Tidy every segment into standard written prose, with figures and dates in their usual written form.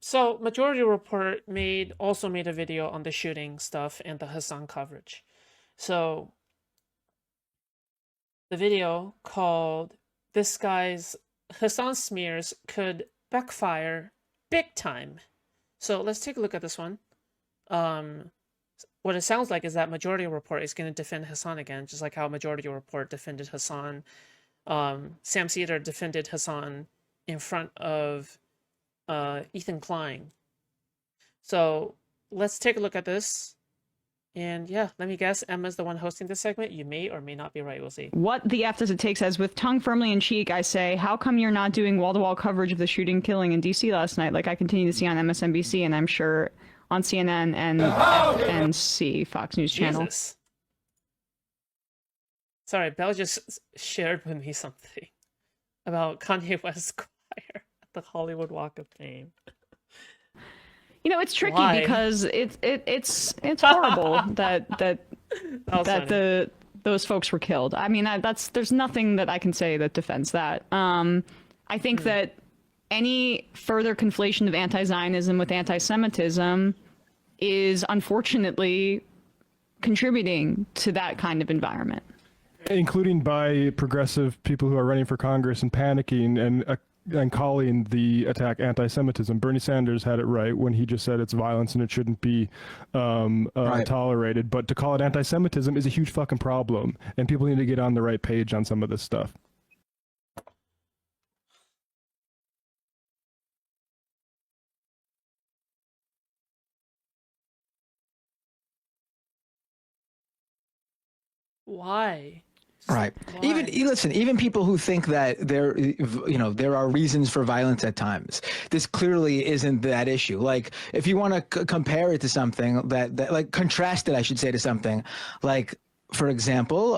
So Majority Report also made a video on the shooting stuff and the Hasan coverage. So the video called "This Guy's Hasan Smears Could Backfire Big Time." So let's take a look at this one. Um, what it sounds like is that Majority Report is going to defend Hasan again, just like how Majority Report defended Hasan. Sam Cedar defended Hasan in front of Ethan Klein. So let's take a look at this. And yeah, let me guess, Emma's the one hosting this segment. You may or may not be right. We'll see. What the F does it take says, with tongue firmly in cheek, I say, how come you're not doing wall-to-wall coverage of the shooting killing in D.C. last night like I continue to see on MSNBC and I'm sure on CNN and FNC, Fox News Channel? Jesus. Sorry, Belle just shared with me something about Kanye West's choir at the Hollywood Walk of Fame. You know, it's tricky Why? because it's horrible that those folks were killed. I mean, there's nothing that I can say that defends that. I think that any further conflation of anti-Zionism with anti-Semitism is unfortunately contributing to that kind of environment. Including by progressive people who are running for Congress and panicking and calling the attack anti-Semitism. Bernie Sanders had it right when he just said it's violence and it shouldn't be Right. tolerated. But to call it anti-Semitism is a huge fucking problem, and people need to get on the right page on some of this stuff. Why? Right. Why? Even people who think that there are reasons for violence at times. This clearly isn't that issue. Like, if you want to compare it to something that like contrast it, I should say, to something like, for example,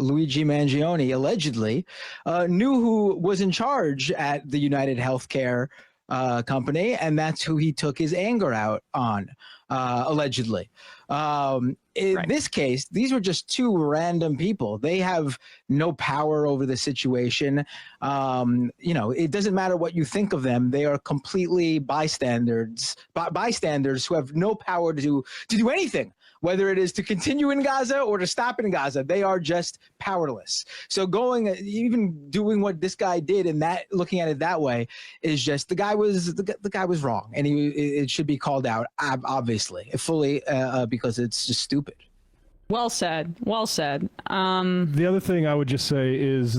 Luigi Mangione allegedly knew who was in charge at the United Healthcare company, and that's who he took his anger out on, allegedly. In Right. this case, these were just two random people. They have no power over the situation. It doesn't matter what you think of them. They are completely bystanders who have no power to do anything, whether it is to continue in Gaza or to stop in Gaza. They are just powerless. So even doing what this guy did and looking at it that way is just the guy was wrong, and it should be called out, obviously, fully, because it's just stupid. Well said. Well said. The other thing I would just say is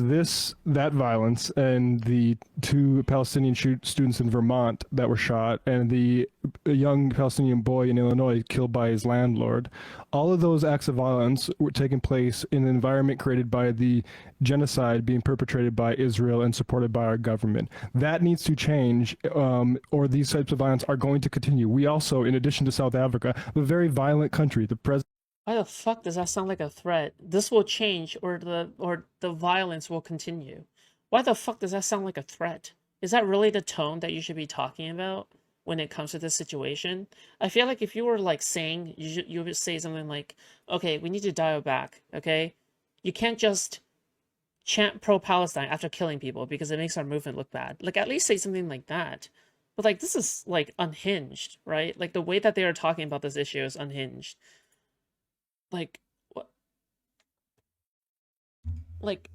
that violence and the two Palestinian students in Vermont that were shot and the young Palestinian boy in Illinois killed by his landlord, all of those acts of violence were taking place in an environment created by the genocide being perpetrated by Israel and supported by our government. That needs to change, or these types of violence are going to continue. We also, in addition to South Africa, have a very violent country. The president Why the fuck does that sound like a threat? This will change, or the violence will continue. Why the fuck does that sound like a threat? Is that really the tone that you should be talking about when it comes to this situation? I feel like if you were like saying, you would say something like, okay, we need to dial back, okay? You can't just chant pro-Palestine after killing people because it makes our movement look bad. Like, at least say something like that. But like, this is like unhinged, right? Like, the way that they are talking about this issue is unhinged. Like, what? Like,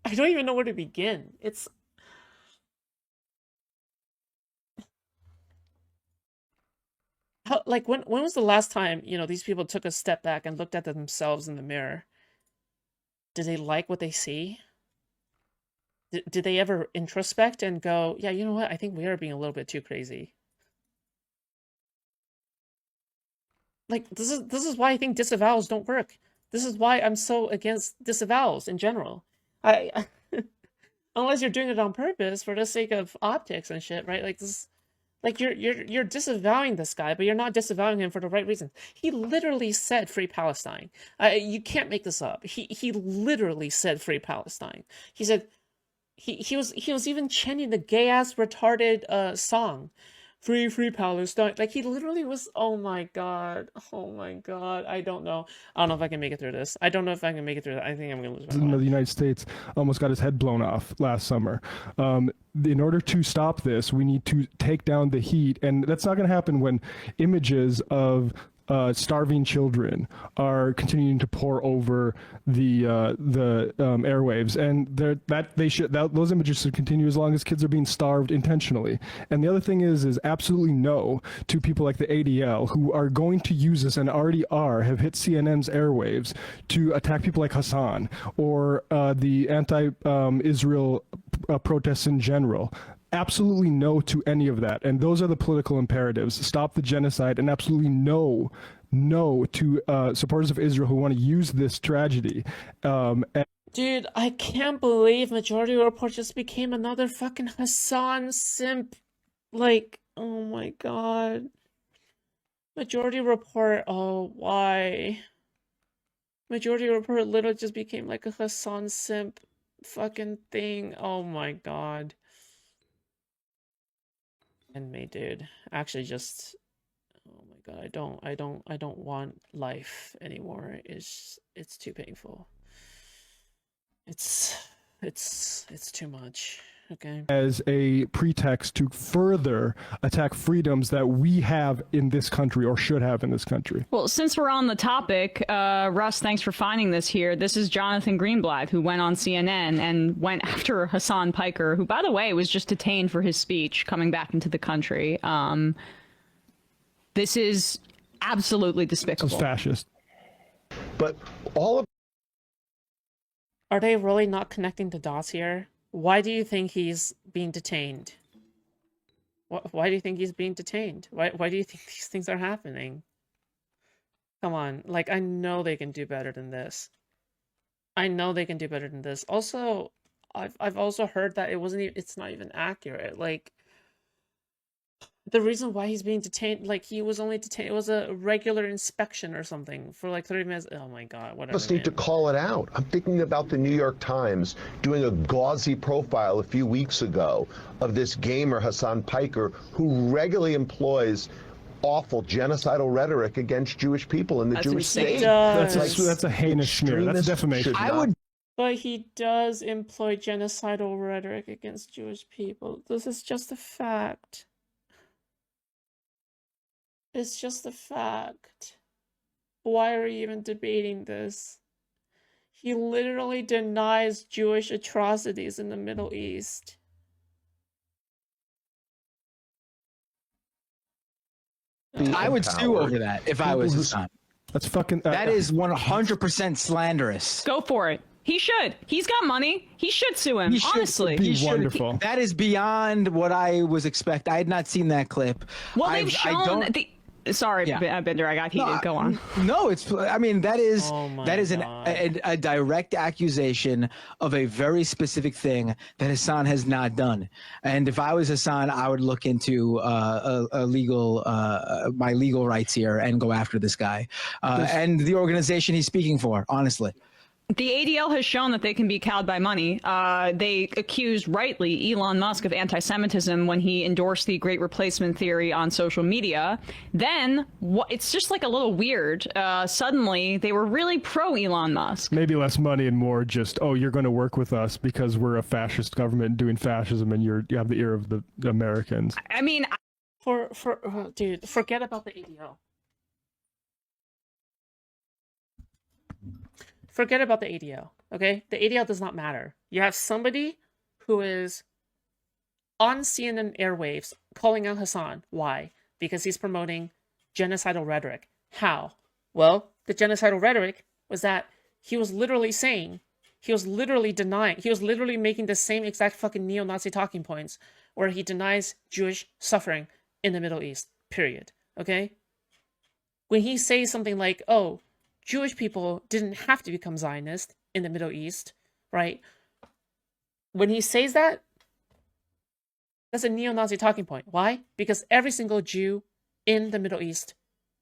I don't even know where to begin. It's like, when was the last time, these people took a step back and looked at themselves in the mirror? Did they like what they see? Did they ever introspect and go, yeah, you know what? I think we are being a little bit too crazy. Like, this is why I think disavowals don't work. This is why I'm so against disavowals in general. I unless you're doing it on purpose for the sake of optics and shit, right? Like, this, like, you're disavowing this guy, but you're not disavowing him for the right reasons. He literally said free Palestine. You can't make this up. He literally said free Palestine. He said he was even chanting the gay ass retarded song free Palestine. Like he literally was. Oh my god. Oh my god. I don't know. I don't know if I can make it through this. I don't know if I can make it through that. I think I'm gonna lose my President of the mind. United States almost got his head blown off last summer. In order to stop this, we need to take down the heat, and that's not going to happen when images of starving children are continuing to pour over the airwaves, and those images should continue as long as kids are being starved intentionally. And the other thing is absolutely no to people like the ADL who are going to use this and already have hit CNN's airwaves to attack people like Hasan or the anti-Israel protests in general. Absolutely no to any of that. And those are the political imperatives. Stop the genocide, and absolutely no to supporters of Israel who want to use this tragedy. Dude, I can't believe Majority Report just became another fucking Hasan simp. Like, oh my god. Majority Report, oh, why? Majority Report literally just became like a Hasan simp fucking thing. Oh my god. And me, dude. Actually, just oh my god, I don't want life anymore. It's too painful. It's too much. Okay. As a pretext to further attack freedoms that we have in this country or should have in this country. Well, since we're on the topic, Russ, thanks for finding this here. This is Jonathan Greenblatt, who went on CNN and went after Hasan Piker, who, by the way, was just detained for his speech coming back into the country. This is absolutely despicable. It's fascist. But all of Are they really not connecting the dots here? Why do you think he's being detained? Why do you think he's being detained? Why do you think these things are happening? Come on, like, I know they can do better than this. I know they can do better than this. Also, I've also heard that it's not even accurate. Like, the reason why he's being detained, like, he was only detained, it was a regular inspection or something for like 30 minutes. Oh my god, whatever. us need to call it out. I'm thinking about the New York Times doing a gauzy profile a few weeks ago of this gamer, Hasan Piker, who regularly employs awful genocidal rhetoric against Jewish people in the That's Jewish insane. state. That's a heinous smear. That's Extremists defamation. should I not would But he does employ genocidal rhetoric against Jewish people. This is just a fact. It's just a fact. Why are we even debating this? He literally denies Jewish atrocities in the Middle East. I would sue over that if I was Hasan. That's fucking. That is 100% slanderous. Go for it. He should. He's got money. He should sue him. He should Honestly. be He should- wonderful. That is beyond what I was expecting. I had not seen that clip. Well, I they've shown don't- the. Sorry, Yeah. Bender, I got heated. Go on. No, I mean, that is Oh my that is God. a direct accusation of a very specific thing that Hasan has not done. And if I was Hasan, I would look into a legal my legal rights here and go after this guy and the organization he's speaking for. Honestly. The ADL has shown that they can be cowed by money. They accused rightly Elon Musk of anti-Semitism when he endorsed the Great Replacement theory on social media. Then it's just like a little weird. Suddenly, they were really pro Elon Musk. Maybe less money and more just, oh, you're going to work with us because we're a fascist government doing fascism, and you have the ear of the Americans. I mean, Dude, forget about the ADL. Forget about the ADL, okay? The ADL does not matter. You have somebody who is on CNN airwaves calling out Hasan. Why? Because he's promoting genocidal rhetoric. How? Well, the genocidal rhetoric was that he was literally saying, he was literally denying, he was literally making the same exact fucking neo-Nazi talking points where he denies Jewish suffering in the Middle East, period, okay? When he says something like, oh, Jewish people didn't have to become Zionist in the Middle East, right? When he says that, that's a neo-Nazi talking point. Why? Because every single Jew in the Middle East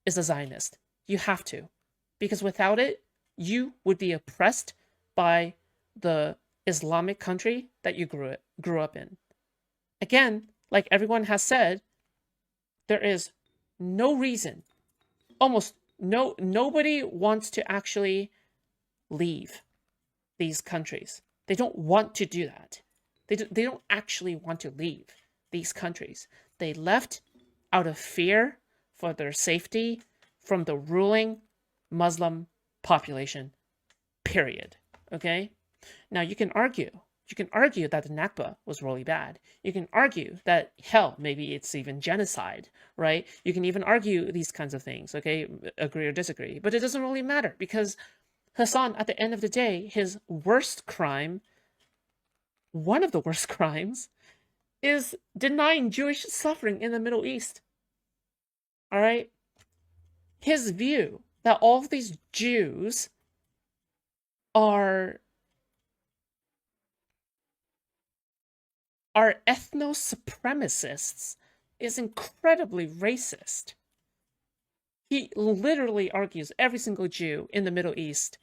is a Zionist. You have to. Because without it, you would be oppressed by the Islamic country that you grew up in. Again, like everyone has said, there is no reason, nobody wants to actually leave these countries. They don't want to do that. They don't actually want to leave these countries. They left out of fear for their safety from the ruling Muslim population, period. Okay? Now you can argue that the Nakba was really bad. You can argue that, hell, maybe it's even genocide, right? You can even argue these kinds of things, okay? Agree or disagree. But it doesn't really matter because Hasan, at the end of the day, his worst crime, one of the worst crimes, is denying Jewish suffering in the Middle East. All right? His view that all of these Jews are ethno-supremacists is incredibly racist. He literally argues every single Jew in the Middle East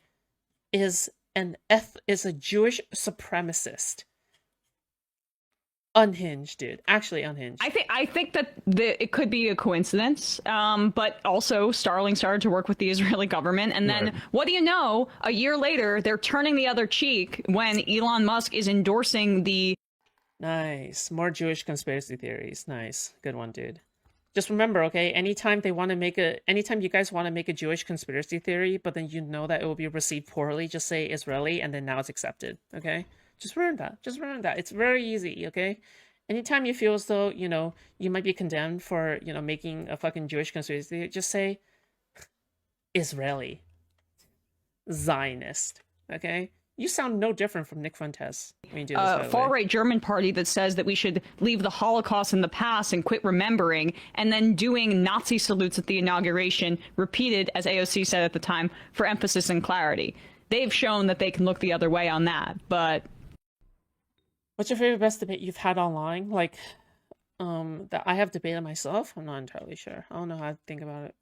is a Jewish supremacist. Unhinged, dude. Actually unhinged. I think that it could be a coincidence, but also Starlink started to work with the Israeli government, and then what do you know? A year later, they're turning the other cheek when Elon Musk is endorsing the. Nice. More Jewish conspiracy theories. Nice. Good one, dude. Just remember, okay, anytime you guys want to make a Jewish conspiracy theory, but then you know that it will be received poorly, just say Israeli, and then now it's accepted, okay? Just remember that. Just remember that. It's very easy, okay? Anytime you feel as though, you might be condemned for, making a fucking Jewish conspiracy theory, just say Israeli. Zionist, okay? You sound no different from Nick Fuentes when you do this, far-right German party that says that we should leave the Holocaust in the past and quit remembering, and then doing Nazi salutes at the inauguration, repeated, as AOC said at the time, for emphasis and clarity. They've shown that they can look the other way on that, but... What's your favorite best debate you've had online? Like, that I have debated myself? I'm not entirely sure. I don't know how to think about it.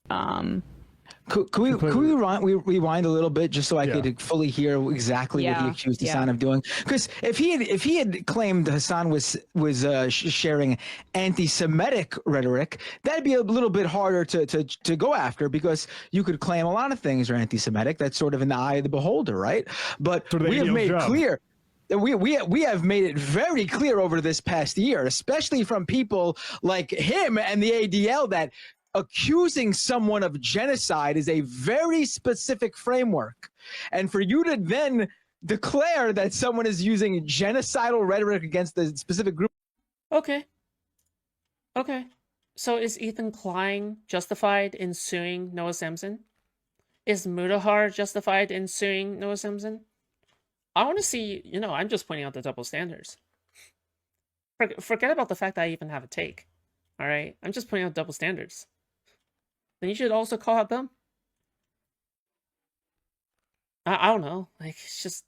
Could we rewind a little bit just so I could fully hear exactly what he accused Hasan of doing? Because if he had claimed Hasan was sharing anti-Semitic rhetoric, that'd be a little bit harder to go after, because you could claim a lot of things are anti-Semitic. That's sort of in the eye of the beholder, right? But we have made clear. We have made it very clear over this past year, especially from people like him and the ADL, that accusing someone of genocide is a very specific framework. And for you to then declare that someone is using genocidal rhetoric against the specific group. Okay. So is Ethan Klein justified in suing Noah Samson? Is Mudahar justified in suing Noah Samson? I want to see, I'm just pointing out the double standards. Forget about the fact that I even have a take. All right? I'm just pointing out double standards. Then you should also call out them. I don't know. Like, it's just,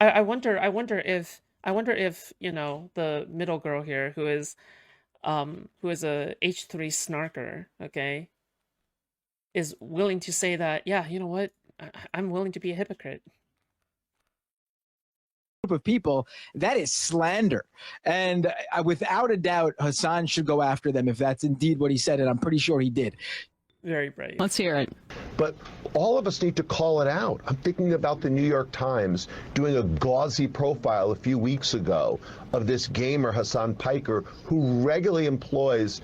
I wonder if the middle girl here who is a H3 snarker, okay, is willing to say that, yeah, you know what, I'm willing to be a hypocrite. Of people, that is slander, and without a doubt Hasan should go after them if that's indeed what he said, and I'm pretty sure he did. Very brave. Let's hear it. But all of us need to call it out. I'm thinking about the New York Times doing a gauzy profile a few weeks ago of this gamer Hasan Piker, who regularly employs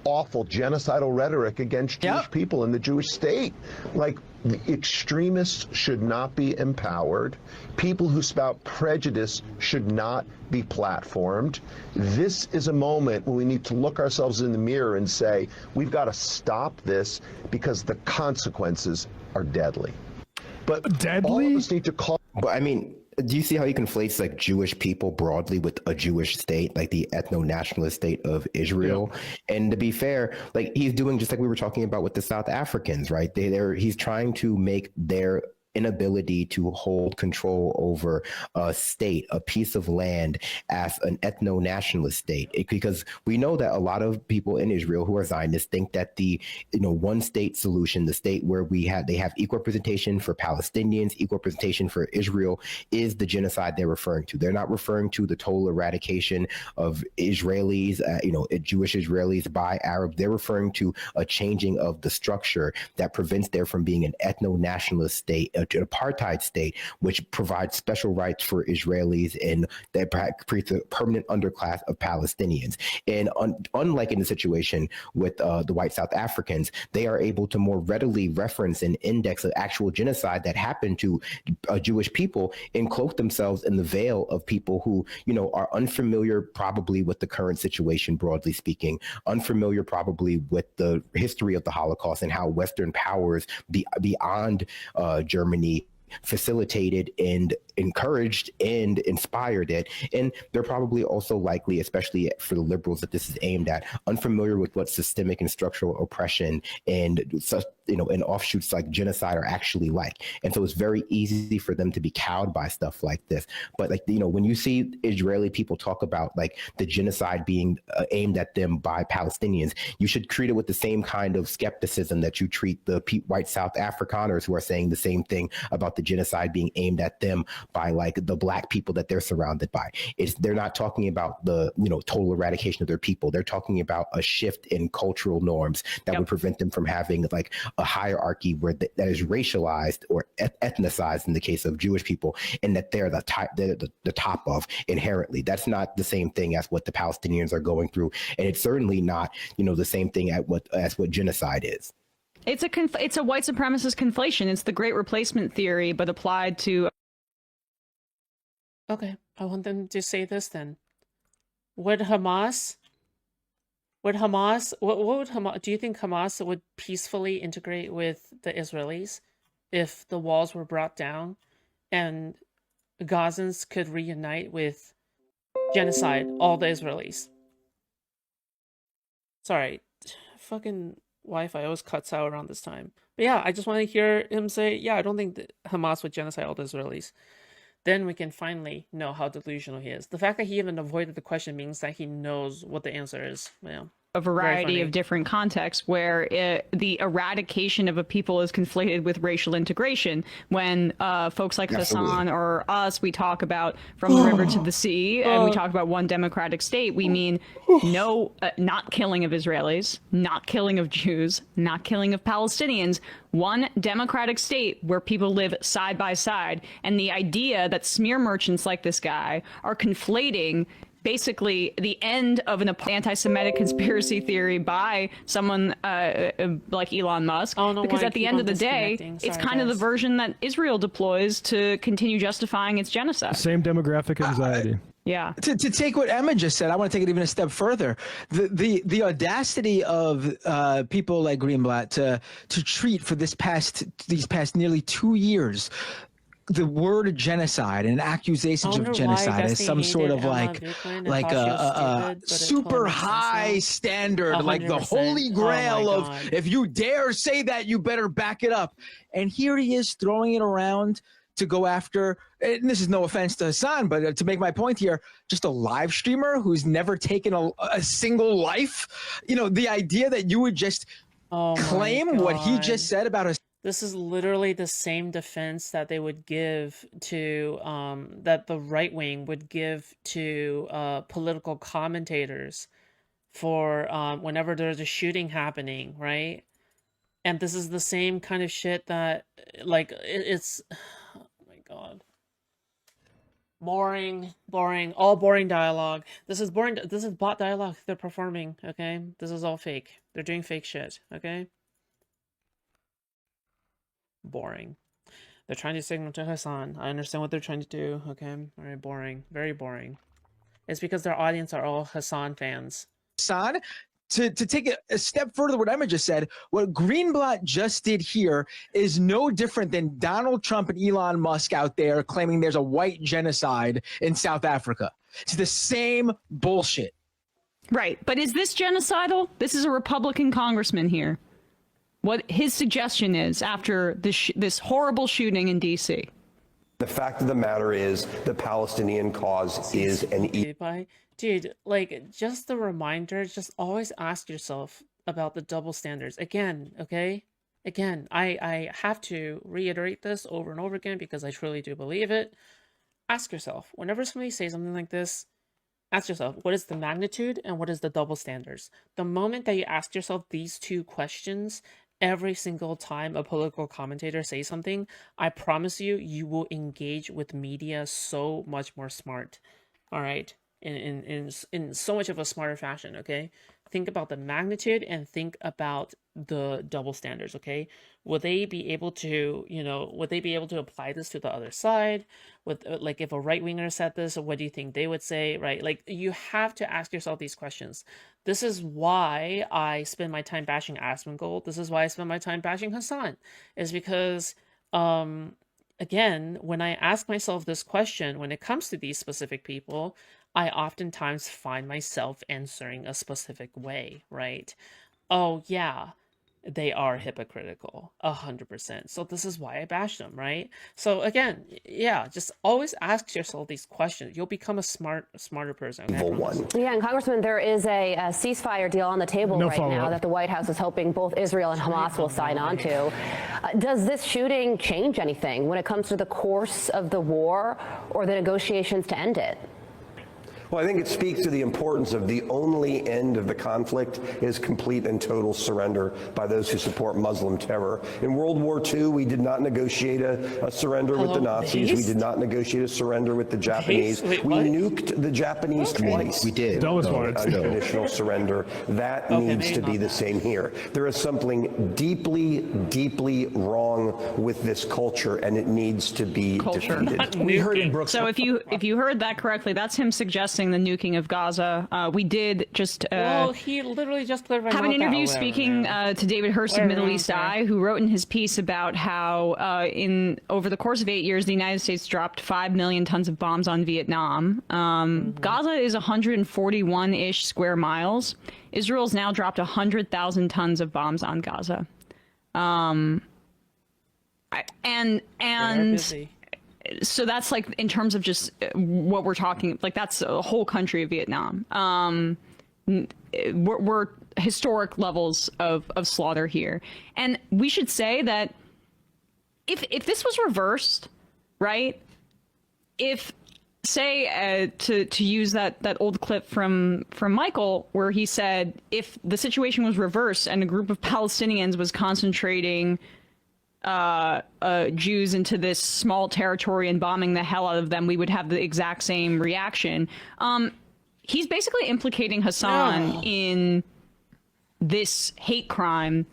awful genocidal rhetoric against Jewish people in the Jewish state. Like, extremists should not be empowered. People who spout prejudice should not be platformed. This is a moment when we need to look ourselves in the mirror and say, we've got to stop this because the consequences are deadly. But all of us need to call. But I mean, do you see how he conflates like Jewish people broadly with a Jewish state, like the ethno-nationalist state of Israel? Yeah. And to be fair, like he's doing just like we were talking about with the South Africans, right? He's trying to make their inability to hold control over a state, a piece of land, as an ethno-nationalist state. Because we know that a lot of people in Israel who are Zionists think that the one state solution, the state where they have equal representation for Palestinians, equal representation for Israel, is the genocide they're referring to. They're not referring to the total eradication of Israelis, Jewish Israelis by Arabs. They're referring to a changing of the structure that prevents there from being an ethno-nationalist state, an apartheid state, which provides special rights for Israelis and that creates a permanent underclass of Palestinians. And unlike in the situation with the white South Africans, they are able to more readily reference and index an actual genocide that happened to Jewish people and cloak themselves in the veil of people who, are unfamiliar probably with the current situation, broadly speaking, unfamiliar probably with the history of the Holocaust and how Western powers beyond Germany facilitated and encouraged and inspired it. And they're probably also likely, especially for the liberals that this is aimed at, unfamiliar with what systemic and structural oppression and and offshoots like genocide are actually like. And so it's very easy for them to be cowed by stuff like this. But when you see Israeli people talk about the genocide being aimed at them by Palestinians, you should treat it with the same kind of skepticism that you treat the white South Afrikaners who are saying the same thing about the genocide being aimed at them by the black people that they're surrounded by. They're not talking about the total eradication of their people. They're talking about a shift in cultural norms that would prevent them from having a hierarchy that is racialized or ethnicized in the case of Jewish people, and that they're the top of inherently. That's not the same thing as what the Palestinians are going through, and it's certainly not the same thing as what genocide is. It's a white supremacist conflation. It's the Great Replacement theory, but applied to. Okay, I want them to say this then. What would Hamas, do you think Hamas would peacefully integrate with the Israelis if the walls were brought down and Gazans could reunite with genocide all the Israelis? Sorry, fucking Wi-Fi always cuts out around this time. But yeah, I just want to hear him say, yeah, I don't think that Hamas would genocide all the Israelis. Then we can finally know how delusional he is. The fact that he even avoided the question means that he knows what the answer is. Yeah. A variety of different contexts where the eradication of a people is conflated with racial integration. When folks like Hasan or us, we talk about from the river to the sea, and we talk about one democratic state, we mean not killing of Israelis, not killing of Jews, not killing of Palestinians, one democratic state where people live side by side. And the idea that smear merchants like this guy are conflating basically the end of an anti-Semitic conspiracy theory by someone like Elon Musk, because at the end of the day, it's kind of the version that Israel deploys to continue justifying its genocide. Same demographic anxiety. Yeah. To take what Emma just said, I want to take it even a step further. The audacity of people like Greenblatt to treat for these past nearly 2 years the word genocide and accusations of genocide as some sort of a super high standard, like the holy grail of if you dare say that, you better back it up. And here he is throwing it around to go after, and this is no offense to Hasan, but to make my point here, just a live streamer who's never taken a single life. The idea that you would just claim what he just said about us. This is literally the same defense that they would give to, that the right wing would give to political commentators for whenever there's a shooting happening, right? And this is the same kind of shit that, it's, oh my god. Boring, all boring dialogue. This is boring, this is bot dialogue they're performing, okay? This is all fake. They're doing fake shit, okay? Boring. They're trying to signal to Hasan. I understand what they're trying to do. Okay. All right. Boring. Very boring. It's because their audience are all Hasan fans. Hasan, to take a step further, what Emma just said, what Greenblatt just did here is no different than Donald Trump and Elon Musk out there claiming there's a white genocide in South Africa. It's the same bullshit. Right. But is this genocidal? This is a Republican congressman here. what his suggestion is after this horrible shooting in D.C. The fact of the matter is the Palestinian cause is an Dude, like, just the reminder, just always ask yourself about the double standards. Again, okay? Again, I have to reiterate this over and over again because I truly do believe it. Ask yourself, whenever somebody says something like this, ask yourself, what is the magnitude and what is the double standards? The moment that you ask yourself these two questions, every single time a political commentator says something, I promise you, you will engage with media so much more smart. All right? In so much of a smarter fashion, okay? Think about the magnitude and think about the double standards, okay? Will they be able to, would they be able to apply this to the other side? With like, if a right-winger said this, what do you think they would say, right? Like, you have to ask yourself these questions. This is why I spend my time bashing Asmongold. This is why I spend my time bashing Hasan, is because, again, when I ask myself this question, when it comes to these specific people, I oftentimes find myself answering a specific way, right? Oh, yeah, they are hypocritical, 100%. So this is why I bash them, right? So again, yeah, just always ask yourself these questions. You'll become a smarter person. Okay? Yeah, and Congressman, there is a ceasefire deal on the table right now that the White House is hoping both Israel and Hamas will sign on to. Does this shooting change anything when it comes to the course of the war or the negotiations to end it? Well, I think it speaks to the importance of the only end of the conflict is complete and total surrender by those who support Muslim terror. In World War II, we did not negotiate a surrender with the Nazis. We did not negotiate a surrender with the Japanese. Wait, we what? nuked the Japanese twice. We did. Unconditional surrender. That needs to be the same here. There is something deeply, deeply wrong with this culture, and it needs to be defeated. We heard in Brooks. So if you heard that correctly, that's him suggesting the nuking of Gaza. We did just well, he literally just put have an interview speaking to David Hurst of Middle East Eye, who wrote in his piece about how over the course of 8 years, the United States dropped 5 million tons of bombs on Vietnam. Gaza is 141-ish square miles. Israel's now dropped 100,000 tons of bombs on Gaza. So that's like in terms of just what we're talking, like that's a whole country of Vietnam. We're historic levels of slaughter here. And we should say that if this was reversed, right? If, say, to use that old clip from Michael, where he said if the situation was reversed and a group of Palestinians was concentrating Jews into this small territory and bombing the hell out of them, we would have the exact same reaction. He's basically implicating Hasan in this hate crime,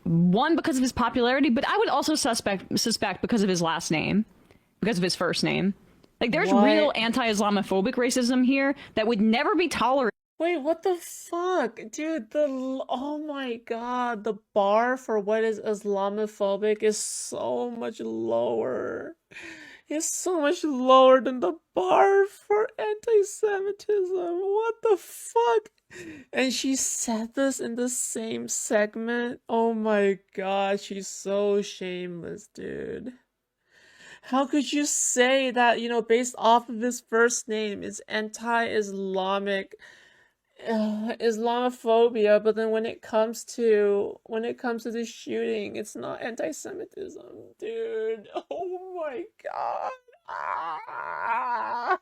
one, because of his popularity, but I would also suspect because of his last name, because of his first name. Like, there's real anti-Islamophobic racism here that would never be tolerated. Wait, what the fuck? Dude, oh my god, the bar for what is Islamophobic is so much lower. It's so much lower than the bar for anti-Semitism. What the fuck? And she said this in the same segment. Oh my god, she's so shameless, dude. How could you say that, based off of his first name, it's anti-Islamic Islamophobia, but then when it comes to the shooting, it's not anti-Semitism, dude. Oh my god. Ah.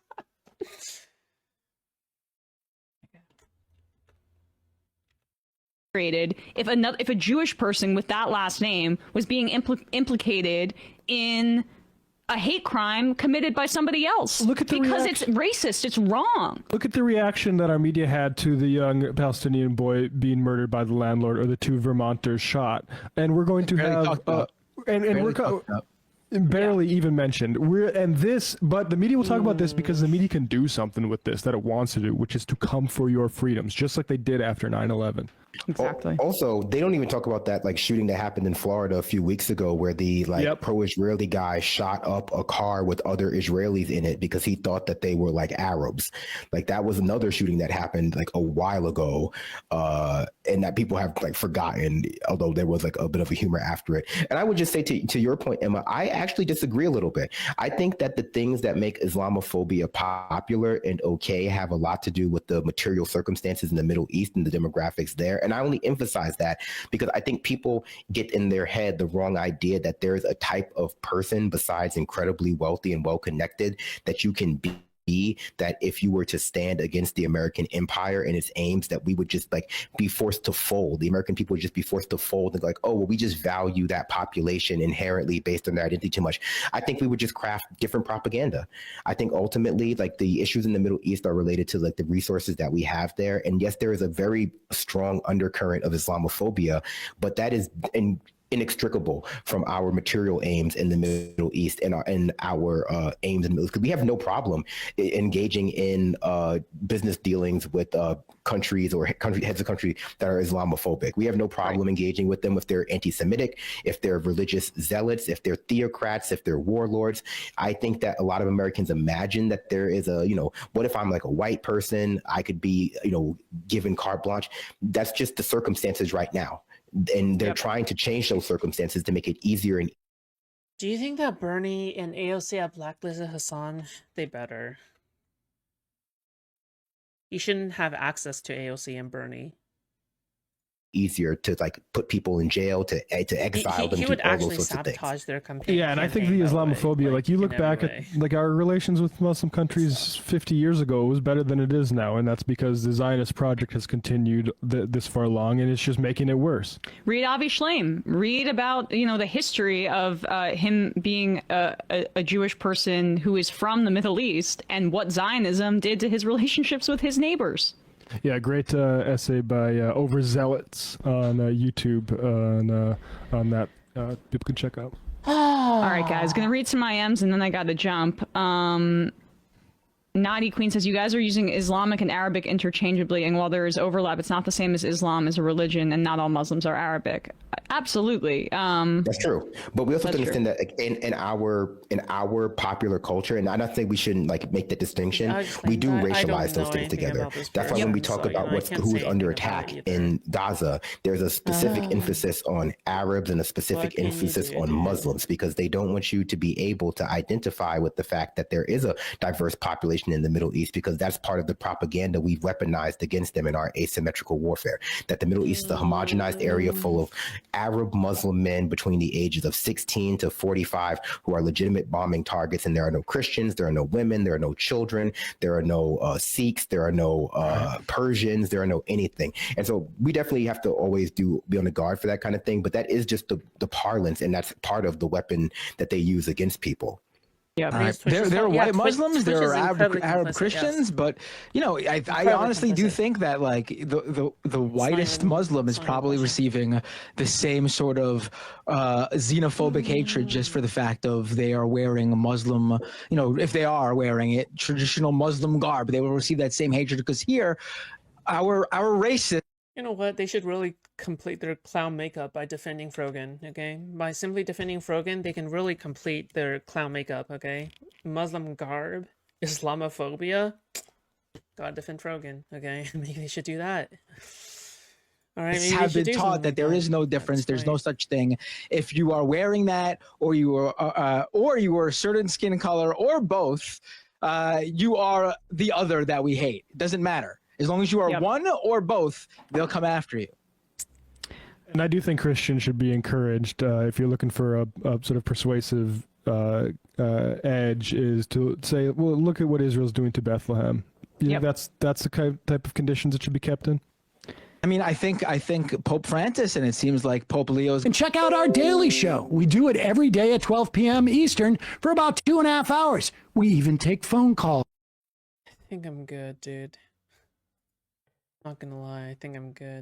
If a Jewish person with that last name was being implicated in a hate crime committed by somebody else. Look at the because reaction. It's racist. It's wrong. Look at the reaction that our media had to the young Palestinian boy being murdered by the landlord, or the two Vermonters shot. And we're going to have barely even mentioned. But the media will talk about this because the media can do something with this that it wants to do, which is to come for your freedoms, just like they did after 9/11. Exactly. Also, they don't even talk about that shooting that happened in Florida a few weeks ago, where the pro-Israeli guy shot up a car with other Israelis in it because he thought that they were Arabs. That was another shooting that happened a while ago, and and that people have like forgotten, although there was like a bit of a humor after it. And I would just say to your point, Emma, I actually disagree a little bit. I think that the things that make Islamophobia popular and okay have a lot to do with the material circumstances in the Middle East and the demographics there. And I only emphasize that because I think people get in their head the wrong idea that there's a type of person besides incredibly wealthy and well-connected that you can be, that if you were to stand against the American empire and its aims, that we would just like be forced to fold. The American people would just be forced to fold and like, oh, well, we just value that population inherently based on their identity too much. I think we would just craft different propaganda. I think ultimately, like, the issues in the Middle East are related to like the resources that we have there. And yes, there is a very strong undercurrent of Islamophobia, but that is inextricable from our material aims in the Middle East and our aims in the Middle East. Because we have no problem engaging in business dealings with countries or heads of country that are Islamophobic. We have no problem engaging with them if they're anti-Semitic, if they're religious zealots, if they're theocrats, if they're warlords. I think that a lot of Americans imagine that there is a, what if I'm like a white person, I could be, given carte blanche. That's just the circumstances right now. And they're trying to change those circumstances to make it easier. And do you think that Bernie and AOC have blacklisted Hasan? They better. You shouldn't have access to AOC and Bernie. Easier to like put people in jail, to exile them. He would actually sabotage their campaign. Yeah, and I think the Islamophobia, like you look back at like our relations with Muslim countries 50 years ago, was better than it is now, and that's because the Zionist project has continued this far along, and it's just making it worse. Read Avi Shlaim. Read about the history of him being a Jewish person who is from the Middle East and what Zionism did to his relationships with his neighbors. Yeah, great essay by Overzealots on YouTube on that. People can check out. All right, guys, gonna read some IMs and then I gotta jump. Naughty Queen says, you guys are using Islamic and Arabic interchangeably, and while there is overlap, it's not the same as Islam as a religion, and not all Muslims are Arabic. Absolutely. That's true. But we also have to understand that in our popular culture, and I don't think we shouldn't like make that distinction, we do racialize those things together. That's why when we talk about who is under attack in Gaza, there's a specific emphasis on Arabs and a specific emphasis on Muslims, because they don't want you to be able to identify with the fact that there is a diverse population in the Middle East, because that's part of the propaganda we've weaponized against them in our asymmetrical warfare, that the Middle East is a homogenized area full of Arab Muslim men between the ages of 16 to 45 who are legitimate bombing targets, and there are no Christians, there are no women, there are no children, there are no Sikhs, there are no Persians, there are no anything. And so we definitely have to always be on the guard for that kind of thing, but that is just the parlance, and that's part of the weapon that they use against people. Yeah, there are white Muslims, there are Arab Christians, but I honestly do think that like the whitest Muslim is probably receiving the same sort of xenophobic hatred just for the fact of they are wearing Muslim, if they are wearing it, traditional Muslim garb, they will receive that same hatred, because here our races. You know what? They should really complete their clown makeup by defending Frogan, okay? By simply defending Frogan, they can really complete their clown makeup, okay? Muslim garb, Islamophobia, gotta defend Frogan, okay? Maybe they should do that. All right, maybe have been taught that there is no difference. There's no such thing. If you are wearing that, or you are a certain skin color, or both, you are the other that we hate. It doesn't matter. As long as you are one or both, they'll come after you. And I do think Christians should be encouraged, if you're looking for a sort of persuasive edge, is to say, well, look at what Israel's doing to Bethlehem. That's the type of conditions it should be kept in. I mean, I think Pope Francis, and it seems like Pope Leo's. And check out our daily show. We do it every day at 12 p.m. Eastern for about 2.5 hours. We even take phone calls. I think I'm good, dude. Not gonna lie, I think I'm good.